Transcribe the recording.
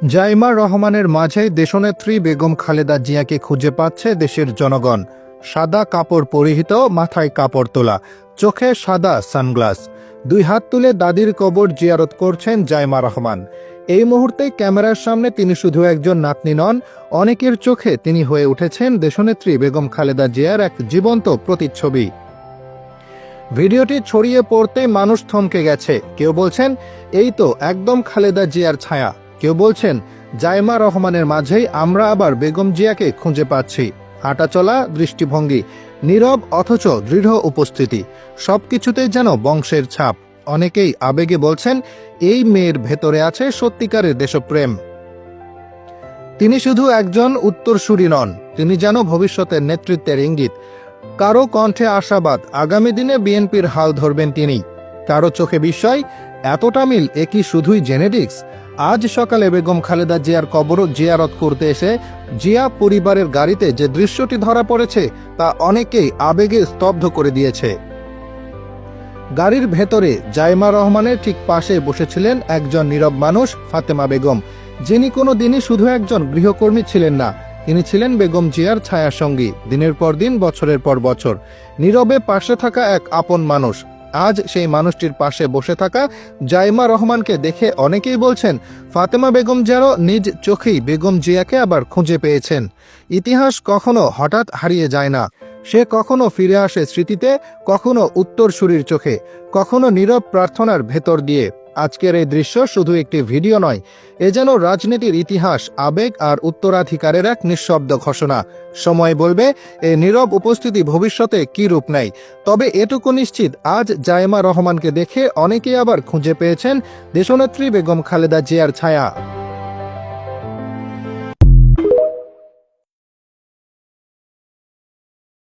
জাইমা রহমানের মাঝেই দেশনেত্রী বেগম খালেদা জিয়াকে খুঁজে পাচ্ছে দেশের জনগণ। সাদা কাপড় পরিহিত, মাথায় কাপড় তোলা, চোখে সাদা সানগ্লাস, দুই হাত তুলে দাদির কবর জিয়ারত করছেন জাইমা রহমান। এই মুহূর্তে ক্যামেরার সামনে তিনি শুধু একজন নাতনি নন, অনেকের চোখে তিনি হয়ে উঠেছেন দেশনেত্রী বেগম খালেদা জিয়ার এক জীবন্ত প্রতিচ্ছবি। ভিডিওটি ছড়িয়ে পড়তে মানুষ থমকে গেছে। কেউ বলছেন এই তো একদম খালেদা জিয়ার ছায়া, কেউ বলছেন জাইমা রহমানের মাঝেই আমরা আবার বেগম জিয়াকে খুঁজে পাচ্ছি। হাঁটাচলা, দৃষ্টিভঙ্গি, নীরব অথচ দৃঢ় উপস্থিতি, সবকিছুতেই যেন বংশের ছাপ। অনেকেই আবেগে বলছেন এই মেয়ের ভেতরে আছে সত্যিকারের দেশপ্রেম। তিনি শুধু একজন উত্তরসূরি নন, তিনি যেন ভবিষ্যতের নেতৃত্বের ইঙ্গিত। কারো কণ্ঠে আশাবাদ, আগামী দিনে বিএনপির হাল ধরবেন তিনি। কারো চোখে বিস্ময়, এতটা মিল, এ কি শুধুই জেনেটিক্স? আজ সকালে বেগম খালেদা জিয়ার কবর জিয়ারত করতে এসে জিয়া পরিবারের গাড়িতে যে দৃশ্যটি ধরা পড়েছে তা অনেকেই আবেগে স্তব্ধ করে দিয়েছে। গাড়ির ভেতরে জাইমা রহমানের ঠিক পাশে বসেছিলেন একজন নীরব মানুষ, ফাতেমা বেগম, যিনি কোনো দিনই শুধু একজন গৃহকর্মী ছিলেন না, তিনি ছিলেন বেগম জিয়ার ছায়াসঙ্গী। দিনের পর দিন, বছরের পর বছর নীরবে পাশে থাকা এক আপন মানুষ। আজ সেই মানুষটির পাশে বসে থাকা জাইমা রহমানকে দেখে অনেকেই বলছেন ফাতেমা বেগম যেন নিজ চোখেই বেগম জিয়াকে আবার খুঁজে পেয়েছেন। ইতিহাস কখনো হঠাৎ হারিয়ে যায় না, সে কখনো ফিরে আসে স্মৃতিতে, কখনো উত্তরসূরির চোখে, কখনো নীরব প্রার্থনার ভেতর দিয়ে। আজকের এই দৃশ্য শুধু একটি ভিডিও নয়, এ যেন রাজনীতির ইতিহাস, আবেগ আর উত্তরাধিকারের এক নিঃশব্দ ঘোষণা। সময় বলবে এই নীরব উপস্থিতি ভবিষ্যতে কী রূপ নেয়। তবে এটুকু নিশ্চিত, আজ জাইমা রহমানকে দেখে অনেকেই আবার খুঁজে পেয়েছেন দেশনেত্রী বেগম খালেদা জিয়ার ছায়া।